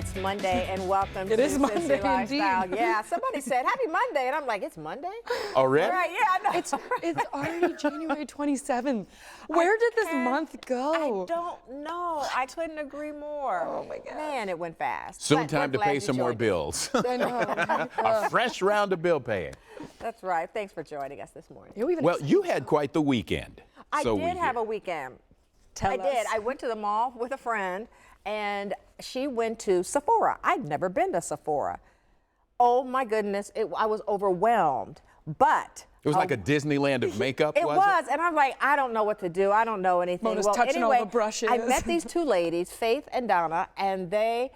It's Monday, and welcome It to is Monday, Cincy Lifestyle. indeed. Yeah, somebody said Happy Monday, and I'm like, it's Monday? Already? Right, yeah, I know. It's already January 27th. Where did this month go? I don't know. I couldn't agree more. Oh my gosh. Man, it went fast. Soon But time we're to glad pay you some more joined us. bills. I know. A fresh round of bill paying. That's right. Thanks for joining us this morning. Well, you had quite the weekend. I so did we have hear. a weekend. Tell I us. did. I went to the mall with a friend, and she went to Sephora. I'd never been to Sephora. Oh my goodness, I was overwhelmed. But It was like a Disneyland of makeup, it was, and I'm like, I don't know what to do. I don't know anything. Mona's touching all the brushes. I met these two ladies, Faith and Donna, and they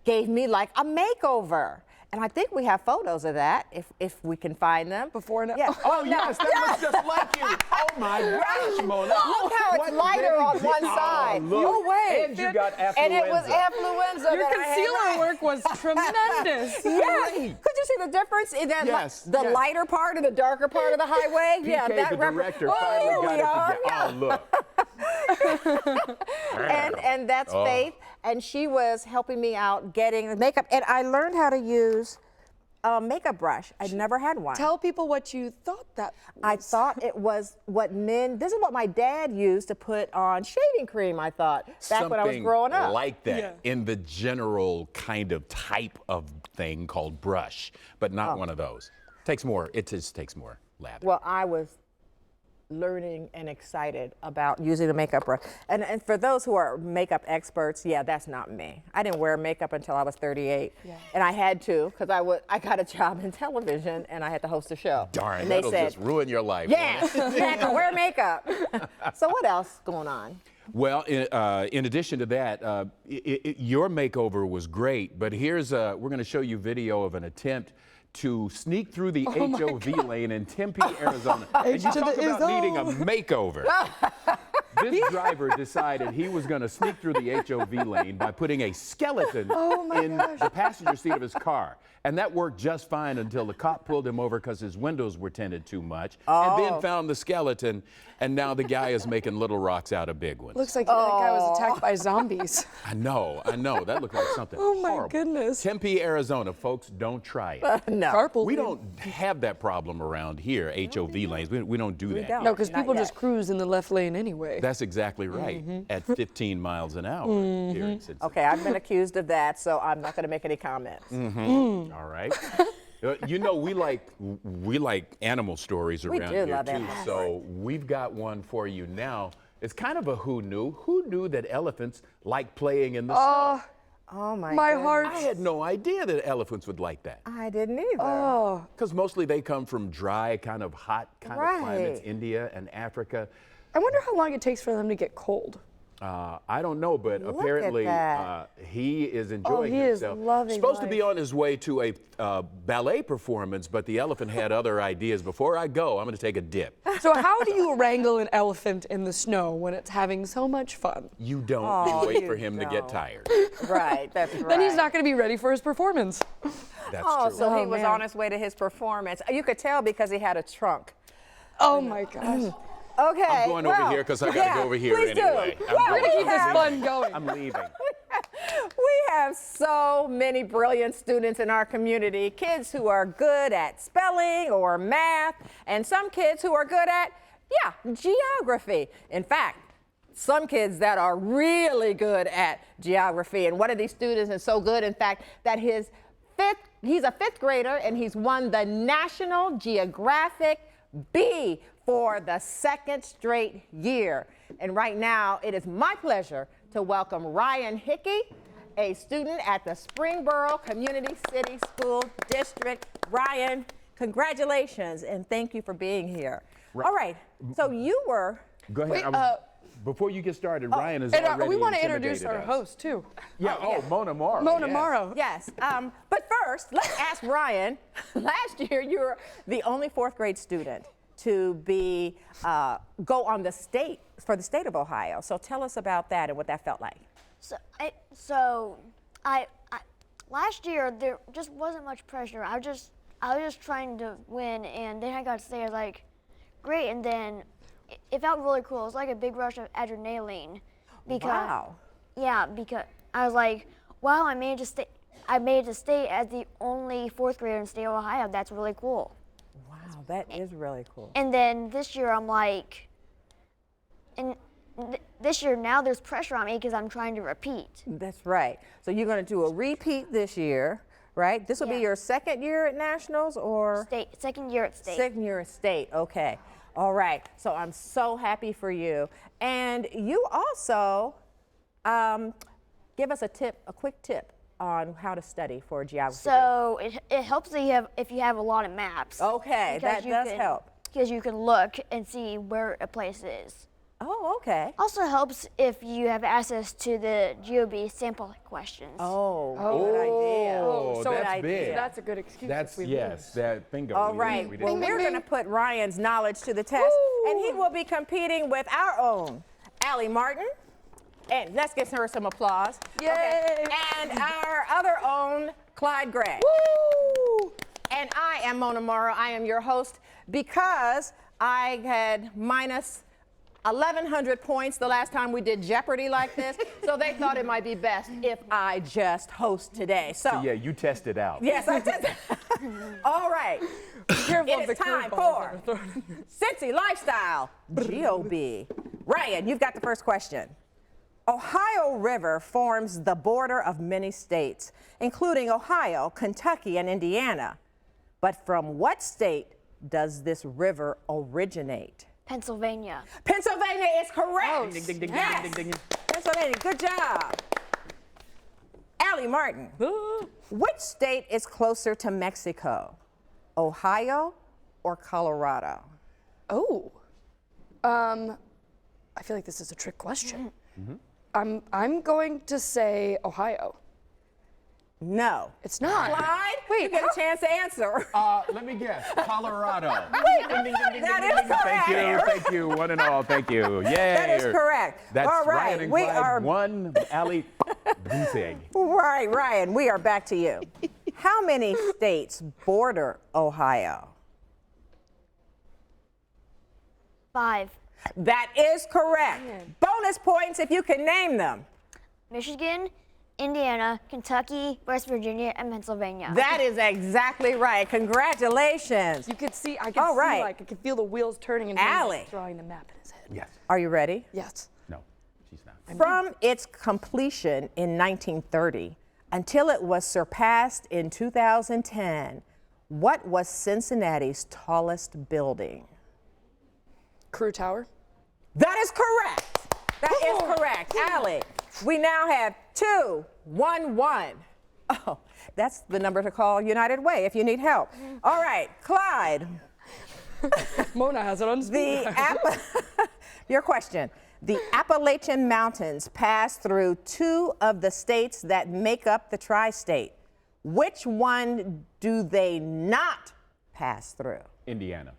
gave me like a makeover. And I think we have photos of that, if we can find them. Before and Yeah. Oh, yes, that looks just like you. Oh, my gosh, Mona. Look how it's lighter on one side. Look. Oh, wait. And you got affluenza. And it was affluenza. Your that I had. concealer work was tremendous. Yeah. Could you see the difference in that? Yes, The yes. lighter part and the darker part of the highway? PK, the director, finally got it together. Oh, look. And that's Faith, and she was helping me out getting the makeup, and I learned how to use a makeup brush. I'd never had one. Tell people what you thought that was. I thought it was what this is what my dad used to put on shaving cream, I thought, back when I was growing up. Something like that Yeah. in the general kind of type of thing called brush, but not one of those. Takes more, it just takes more lather. Well, I was learning and excited about using the makeup brush. And for those who are makeup experts, yeah, that's not me. I didn't wear makeup until I was 38. Yeah. And I had to, because I got a job in television and I had to host a show. Darn, and they that'll said, just ruin your life. yes, won't it? you have to wear makeup. So what else going on? Well, in addition to that, your makeover was great, but here's we're going to show you video of an attempt to sneak through the HOV lane in Tempe, Arizona. And you H to talk the about needing a ISO. makeover. This driver decided he was going to sneak through the HOV lane by putting a skeleton in the passenger seat of his car. And that worked just fine until the cop pulled him over because his windows were tinted too much, and then found the skeleton, and now the guy is making little rocks out of big ones. Looks like that guy was attacked by zombies. I know. That looked like something Oh my horrible. goodness. Tempe, Arizona, folks, don't try it. No. Carpool. We don't have that problem around here, HOV lanes. We don't do that. don't. No, because Not people yet. just cruise in the left lane anyway. That's exactly right, at 15 miles an hour here in Cincinnati. Okay, I've been accused of that, so I'm not going to make any comments. All right. You know, we like animal stories around do here love too. animal So we've got one for you now. It's kind of a who knew. Who knew that elephants like playing in the snow? Oh my My goodness. heart. I had no idea that elephants would like that. I didn't either. Oh, Because mostly they come from dry, kind of hot kind of climates, Right. India and Africa. I wonder how long it takes for them to get cold. I don't know, but Look at apparently that. he is enjoying he is himself. loving Supposed to be life. on his way to a ballet performance, but the elephant had other ideas. Before I go, I'm going to take a dip. So how do you wrangle an elephant in the snow when it's having so much fun? You don't. you wait for him to get tired. Right, that's right. Then he's not going to be ready for his performance. That's Oh, true. so he Oh, was man. on his way to his performance. You could tell because he had a trunk. Oh my gosh. Okay. I'm going over well, here because I got to yeah, go over here please anyway. Do. I'm Well, going. We're going to keep this have- fun going. I'm leaving. We have so many brilliant students in our community, kids who are good at spelling or math, and some kids who are good at, geography. In fact, some kids that are really good at geography. And one of these students is so good, in fact, that he's a fifth grader, and he's won the National Geographic Bee for the second straight year. And right now, it is my pleasure to welcome Ryan Hickey, a student at the Springboro Community City School District. Ryan, congratulations, and thank you for being here. All right, so you were... Go ahead. Wait, before you get started, Ryan is And already we want to introduce intimidated our us. host, too. Yeah. Mona Morrow. Mona yes. Morrow. Yes, but first, let's ask Ryan. Last year, you were the only fourth grade student to go on the state for the state of Ohio. So tell us about that and what that felt like. So last year there just wasn't much pressure. I was just trying to win, and then I got to say I was like, great, and then it felt really cool. It was like a big rush of adrenaline. Because, Wow. Yeah, because I was like, wow, I managed to I made it to state as the only 4th grader in the state of Ohio. That's really cool. Wow, that is really cool. And then this year I'm like, this year now there's pressure on me because I'm trying to repeat. That's right. So you're going to do a repeat this year, right? This will be Yeah. your second year at nationals, or State, 2nd year at state. second year at state. Okay. All right. So I'm so happy for you. And you also give us a quick tip on how to study for geography. So it helps that if you have a lot of maps. Okay, because that does help. Because you can look and see where a place is. Oh, okay. Also helps if you have access to the GeoBee sample questions. Oh, good idea. Oh, so that's idea. big. So that's a good excuse. That's, if we yes, that bingo. All We right. didn't- Well, we didn't- we're going to put Ryan's knowledge to the test, and he will be competing with our own Allie Martin. And let's give her some applause. Yay! Okay. And our other own Clyde Gregg. Woo! And I am Mona Morrow. I am your host because I had minus 1,100 points the last time we did Jeopardy like this. So they thought it might be best if I just host today. So Yeah, you test it out. yes, I did. All right. Careful It of the is time curveballs for that are thrown. Cincy Lifestyle, GeoBee. Ryan, you've got the first question. Ohio River forms the border of many states, including Ohio, Kentucky, and Indiana. But from what state does this river originate? Pennsylvania. Pennsylvania is correct. Oh, Ding, ding, ding, Yes. ding, ding, ding. Pennsylvania, good job. Allie Martin, which state is closer to Mexico? Ohio or Colorado? Oh. I feel like this is a trick question. I'm going to say Ohio. No. It's not. Clyde, Wait, you get how- a chance to answer. Let me guess. Colorado. That is Thank you, correct. thank you, one and all, thank you. Yay. That is correct. That's All right, Ryan and we Clyde, are- one, Allie, losing. Right, Ryan, we are back to you. How many states border Ohio? 5. That is correct. Bonus points if you can name them. Michigan, Indiana, Kentucky, West Virginia, and Pennsylvania. That is exactly right. Congratulations. You could see, I could All see, right. like, I could feel the wheels turning and Allie. him drawing the map in his head. Yes. Are you ready? Yes. No, she's not. From its completion in 1930 until it was surpassed in 2010, what was Cincinnati's tallest building? Crew Tower. That is correct. That is correct. Allie, we now have 2-1-1. Oh, that's the number to call United Way if you need help. All right, Clyde, Mona has it on speed. your question. The Appalachian Mountains pass through 2 of the states that make up the tri-state. Which one do they not pass through? Indiana.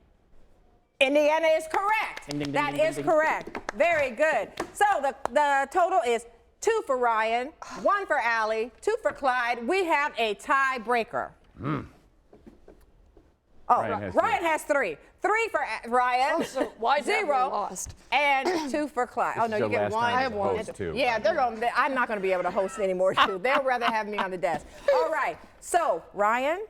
Indiana is correct. Ding, ding, ding, That ding, ding, is ding. correct. Very good. So the total is 2 for Ryan, 1 for Allie, 2 for Clyde. We have a tiebreaker. Oh, Ryan has 3. 3 for Ryan. Oh, so why did we 0 lost? and 2 for Clyde. Oh This no, is you your get last 1. time I have as a one. host, too. Yeah, I'm not going to be able to host anymore too. They'll rather have me on the desk. All right. So Ryan,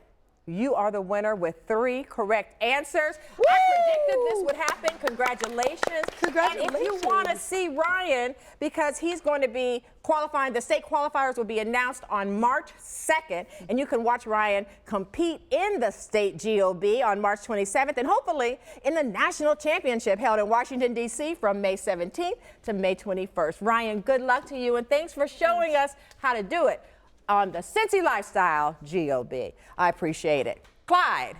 you are the winner with 3 correct answers. I predicted this would happen. Congratulations. And if you want to see Ryan, because he's going to be qualifying, the state qualifiers will be announced on March 2nd, and you can watch Ryan compete in the state GeoBee on March 27th, and hopefully in the national championship held in Washington, D.C. from May 17th to May 21st. Ryan, good luck to you, and thanks for showing us how to do it on the Cincy Lifestyle GeoBee. I appreciate it. Clyde.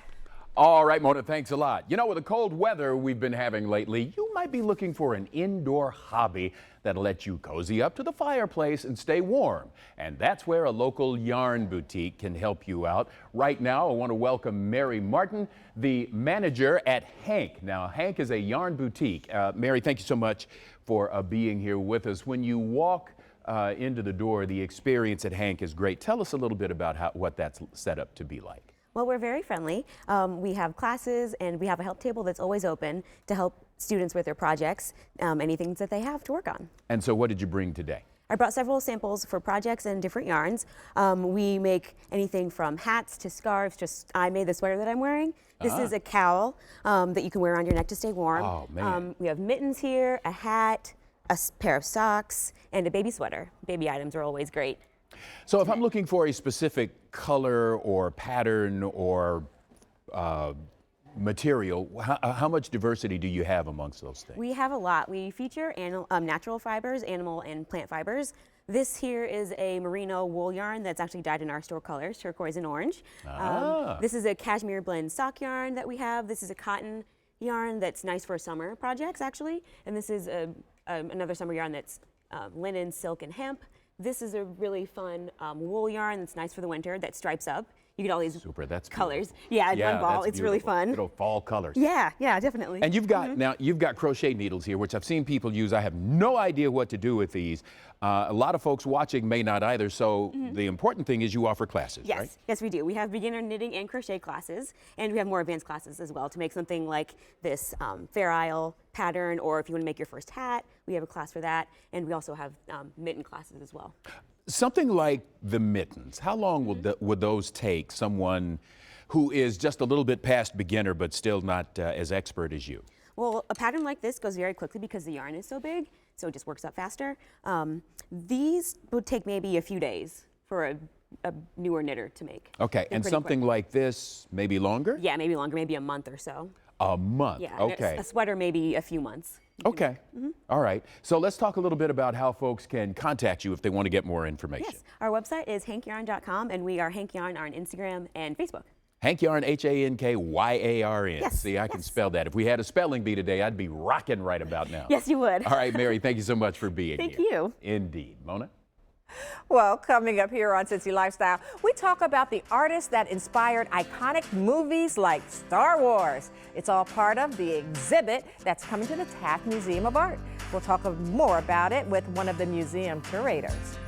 All right, Mona, thanks a lot. You know, with the cold weather we've been having lately, you might be looking for an indoor hobby that'll let you cozy up to the fireplace and stay warm. And that's where a local yarn boutique can help you out. Right now, I want to welcome Mary Martin, the manager at Hank. Now, Hank is a yarn boutique. Mary, thank you so much for being here with us. When you walk into the door, the experience at Hank is great. Tell us a little bit about what that's set up to be like. Well, we're very friendly. We have classes and we have a help table that's always open to help students with their projects, anything that they have to work on. And so what did you bring today? I brought several samples for projects and different yarns. We make anything from hats to scarves. I made the sweater that I'm wearing. This is a cowl that you can wear around your neck to stay warm. Oh, man. We have mittens here, a hat, pair of socks, and a baby sweater. Baby items are always great. So if I'm looking for a specific color or pattern or material, how much diversity do you have amongst those things? We have a lot. We feature natural fibers, animal and plant fibers. This here is a merino wool yarn that's actually dyed in our store colors, turquoise and orange. This is a cashmere blend sock yarn that we have. This is a cotton yarn that's nice for summer projects, actually. And this is another summer yarn that's linen, silk, and hemp. This is a really fun wool yarn that's nice for the winter that stripes up. You get all these colors. Yeah, in one ball. It's really fun. Little fall colors. Yeah, definitely. And you've got now you've got crochet needles here, which I've seen people use. I have no idea what to do with these. A lot of folks watching may not either. So the important thing is you offer classes, right? Yes, we do. We have beginner knitting and crochet classes, and we have more advanced classes as well to make something like this Fair Isle pattern, or if you want to make your first hat, we have a class for that, and we also have mitten classes as well. Something like the mittens, how long would those take someone who is just a little bit past beginner but still not as expert as you? Well, a pattern like this goes very quickly because the yarn is so big, so it just works up faster. These would take maybe a few days for a newer knitter to make. Okay, and something like this, maybe longer? Yeah, maybe longer, maybe a month or so. A month, yeah, okay. A sweater, maybe a few months. Okay, all right. So let's talk a little bit about how folks can contact you if they want to get more information. Yes, our website is hankyarn.com, and we are Hank Yarn on Instagram and Facebook. Hank Yarn, Hankyaarn. Yes, See, I can spell that. If we had a spelling bee today, I'd be rocking right about now. Yes, you would. All right, Mary, thank you so much for being here. Thank you. Indeed. Mona? Well, coming up here on Cincy Lifestyle, we talk about the artists that inspired iconic movies like Star Wars. It's all part of the exhibit that's coming to the Taft Museum of Art. We'll talk more about it with one of the museum curators.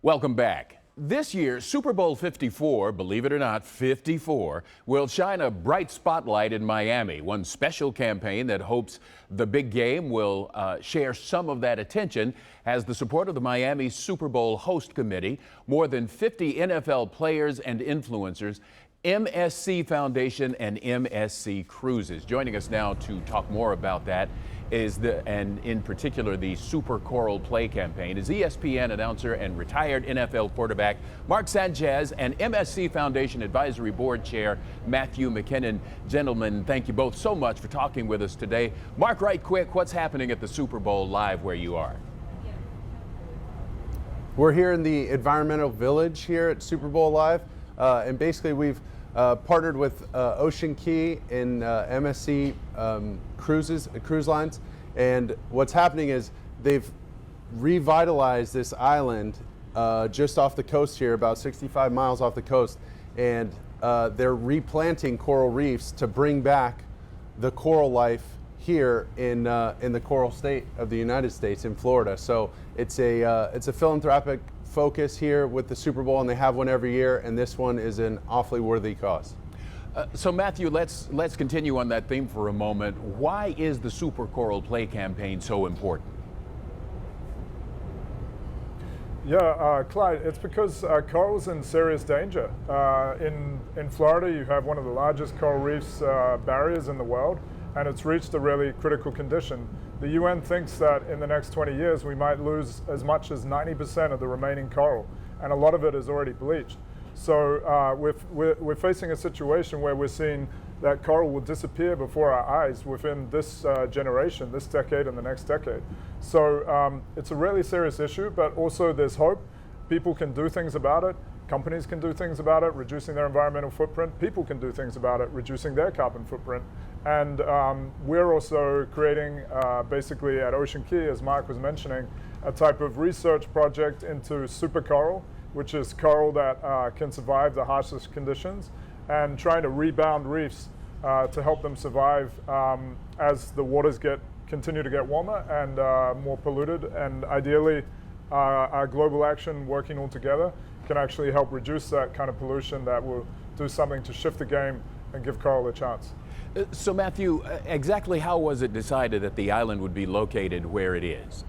Welcome back. This year, Super Bowl 54, believe it or not, 54, will shine a bright spotlight in Miami. One special campaign that hopes the big game will share some of that attention has the support of the Miami Super Bowl Host Committee, more than 50 NFL players and influencers, MSC Foundation, and MSC Cruises. Joining us now to talk more about that and in particular the Super Choral Play campaign is ESPN announcer and retired NFL quarterback Mark Sanchez and MSC Foundation Advisory Board Chair Matthew McKinnon. Gentlemen, thank you both so much for talking with us today. Mark, right quick, what's happening at the Super Bowl Live where you are? We're here in the Environmental Village here at Super Bowl Live, and basically we've partnered with Ocean Key and MSC cruise lines, and what's happening is they've revitalized this island just off the coast here, about 65 miles off the coast, and they're replanting coral reefs to bring back the coral life here in the coral state of the United States in Florida. So it's a philanthropic focus here with the Super Bowl, and they have one every year, and this one is an awfully worthy cause. So Matthew, let's continue on that theme for a moment. Why is the Super Choral Play campaign so important? Yeah, Clyde, it's because coral's in serious danger. In Florida, you have one of the largest coral reefs barriers in the world, and it's reached a really critical condition. The UN thinks that in the next 20 years, we might lose as much as 90% of the remaining coral, and a lot of it is already bleached. So we're facing a situation where we're seeing that coral will disappear before our eyes within this generation, this decade and the next decade. So it's a really serious issue, but also there's hope. People can do things about it. Companies can do things about it, reducing their environmental footprint. People can do things about it, reducing their carbon footprint. And we're also creating, basically at Ocean Key, as Mark was mentioning, a type of research project into super coral, which is coral that can survive the harshest conditions, and trying to rebound reefs to help them survive as the waters continue to get warmer and more polluted. And ideally, our global action working all together can actually help reduce that kind of pollution that will do something to shift the game and give coral a chance. So Matthew, exactly how was it decided that the island would be located where it is?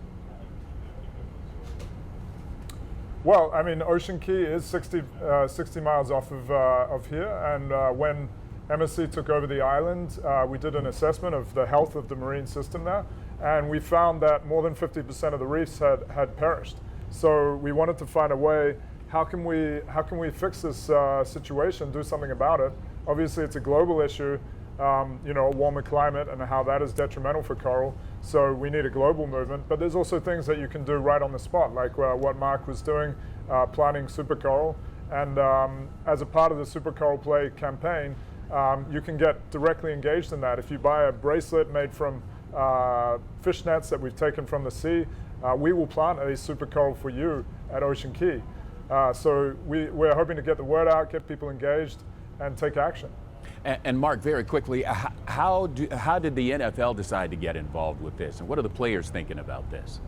Well, I mean, Ocean Key is 60 miles off of here, and when MSC took over the island, we did an assessment of the health of the marine system there, and we found that more than 50% of the reefs had perished. So we wanted to find a way, how can we fix this situation, do something about it? Obviously, it's a global issue, you know, a warmer climate and how that is detrimental for coral. So we need a global movement, but there's also things that you can do right on the spot, like what Mark was doing, planting super coral. And as a part of the Super Coral Play campaign, you can get directly engaged in that. If you buy a bracelet made from fish nets that we've taken from the sea, we will plant a super coral for you at Ocean Key. So we're hoping to get the word out, get people engaged, and take action. And Mark, very quickly, how did the NFL decide to get involved with this, and what are the players thinking about this?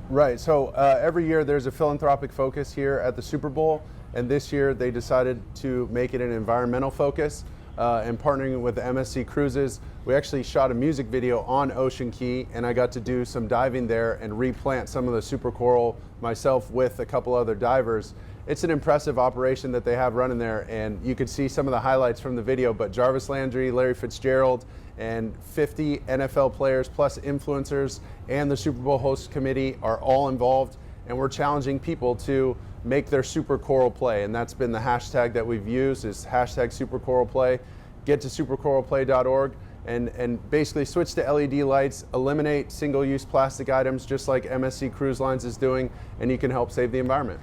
Right, so every year there's a philanthropic focus here at the Super Bowl, and this year they decided to make it an environmental focus. And partnering with MSC Cruises, we actually shot a music video on Ocean Key, and I got to do some diving there and replant some of the super coral myself with a couple other divers. It's an impressive operation that they have running there, and you could see some of the highlights from the video, but Jarvis Landry, Larry Fitzgerald, and 50 NFL players plus influencers and the Super Bowl host committee are all involved, and we're challenging people to make their super coral play, and that's been the hashtag that we've used, is hashtag super coral play. Get to supercoralplay.org and basically switch to LED lights, eliminate single-use plastic items just like MSC Cruise Lines is doing, and you can help save the environment.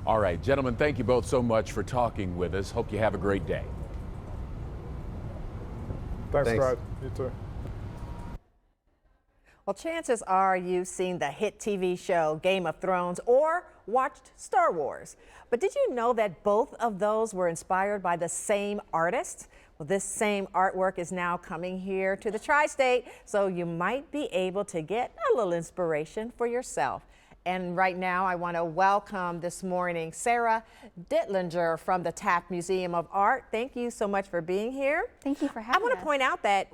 All right, gentlemen, thank you both so much for talking with us. Hope you have a great day. Thanks, Brad. You too. Well, chances are you've seen the hit TV show Game of Thrones or watched Star Wars. But did you know that both of those were inspired by the same artist? Well, this same artwork is now coming here to the Tri-State, so you might be able to get a little inspiration for yourself. And right now, I want to welcome this morning Sarah Dittlinger from the Taft Museum of Art. Thank you so much for being here. Thank you for having us. I want to point out that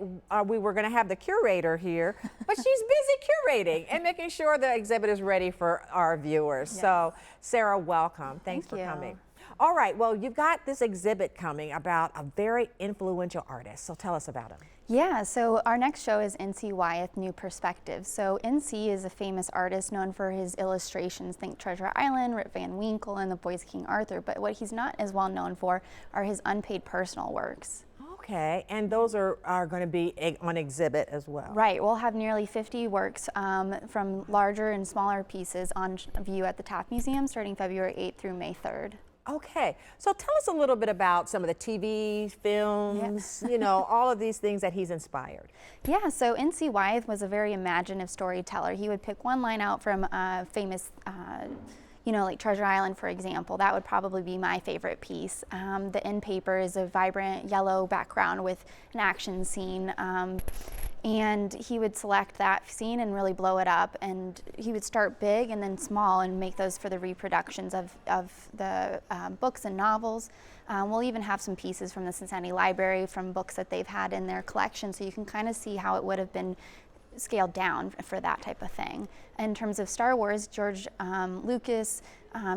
we were going to have the curator here, but she's busy curating and making sure the exhibit is ready for our viewers. Yes. So, Sarah, welcome. Thanks for coming. All right, well, you've got this exhibit coming about a very influential artist, so tell us about him. Yeah, so our next show is N.C. Wyeth, New Perspectives. So N.C. is a famous artist known for his illustrations, think Treasure Island, Rip Van Winkle, and The Boys of King Arthur, but what he's not as well known for are his unpaid personal works. Okay, and those are going to be on exhibit as well. Right, we'll have nearly 50 works from larger and smaller pieces on view at the Taft Museum starting February 8th through May 3rd. Okay, so tell us a little bit about some of the TV, films, you know, all of these things that he's inspired. Yeah, so N.C. Wyeth was a very imaginative storyteller. He would pick one line out from a famous, you know, like Treasure Island, for example. That would probably be my favorite piece. The end paper is a vibrant yellow background with an action scene. And he would select that scene and really blow it up, and he would start big and then small and make those for the reproductions of the books and novels. We'll even have some pieces from the Cincinnati Library from books that they've had in their collection, so you can kind of see how it would have been scaled down for that type of thing. In terms of Star Wars, George Lucas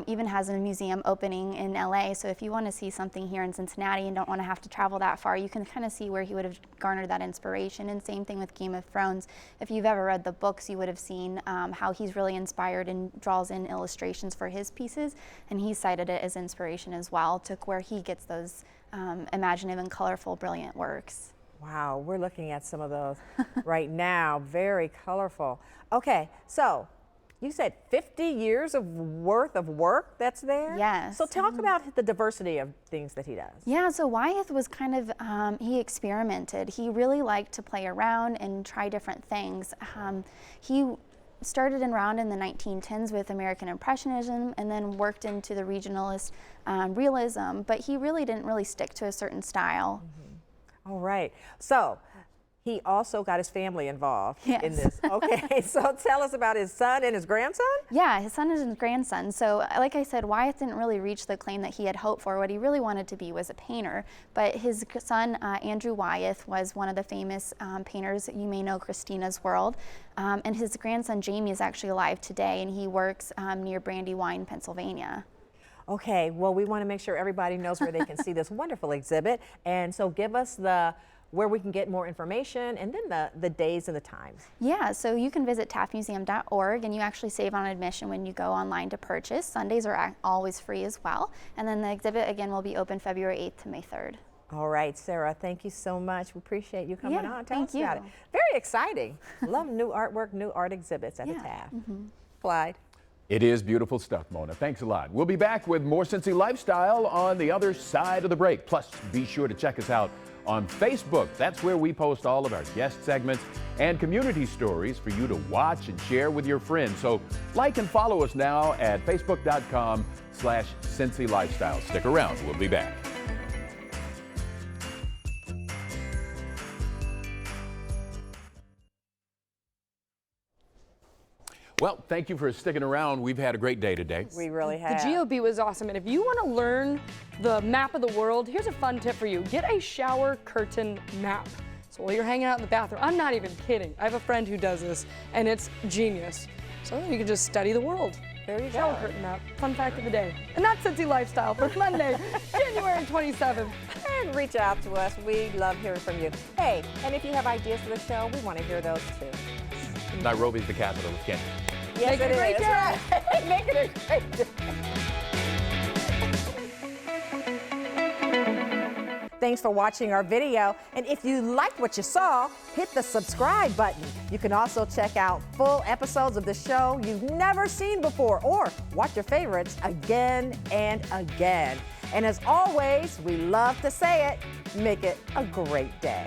even has a museum opening in LA, so if you want to see something here in Cincinnati and don't want to have to travel that far, you can kind of see where he would have garnered that inspiration. And same thing with Game of Thrones. If you've ever read the books, you would have seen how he's really inspired and draws in illustrations for his pieces, and he cited it as inspiration as well, to where he gets those imaginative and colorful, brilliant works. Wow, we're looking at some of those right now. Very colorful. Okay, so you said 50 years worth of work that's there? Yes. So talk about the diversity of things that he does. Yeah, so Wyeth was kind of, he experimented. He really liked to play around and try different things. He started around in the 1910s with American Impressionism and then worked into the regionalist realism, but he really didn't really stick to a certain style. All right, so he also got his family involved in Yes. this. Okay, so tell us about his son and his grandson. Yeah, his son and his grandson. So like I said, Wyeth didn't really reach the acclaim that he had hoped for. What he really wanted to be was a painter, but his son, Andrew Wyeth, was one of the famous painters. You may know Christina's World. And his grandson, Jamie, is actually alive today, and he works near Brandywine, Pennsylvania. Okay, well, we want to make sure everybody knows where they can see this wonderful exhibit. And so give us where we can get more information, and then the days and the times. Yeah, so you can visit taftmuseum.org, and you actually save on admission when you go online to purchase. Sundays are always free as well. And then the exhibit, again, will be open February 8th to May 3rd. All right, Sarah, thank you so much. We appreciate you coming on. Tell us about it. you. Very exciting. Love new artwork, new art exhibits at the Taft. Clyde. It is beautiful stuff, Mona. Thanks a lot. We'll be back with more Cincy Lifestyle on the other side of the break. Plus, be sure to check us out on Facebook. That's where we post all of our guest segments and community stories for you to watch and share with your friends. So like and follow us now at facebook.com/Cincy Lifestyle. Stick around. We'll be back. Well, thank you for sticking around. We've had a great day today. We really have. The GeoBee was awesome, and if you want to learn the map of the world, here's a fun tip for you. Get a shower curtain map. So while you're hanging out in the bathroom, I'm not even kidding. I have a friend who does this, and it's genius. So you can just study the world. There you Shower go. curtain map. Fun fact of the day. And that's Cincy Lifestyle for Monday, January 27th. And reach out to us. We love hearing from you. Hey, and if you have ideas for the show, we want to hear those too. Nairobi's the capital of Kenya. Yes, Make it a great is. day. Right. Make it a great day. Thanks for watching our video. And if you liked what you saw, hit the subscribe button. You can also check out full episodes of the show you've never seen before, or watch your favorites again and again. And as always, we love to say it, make it a great day.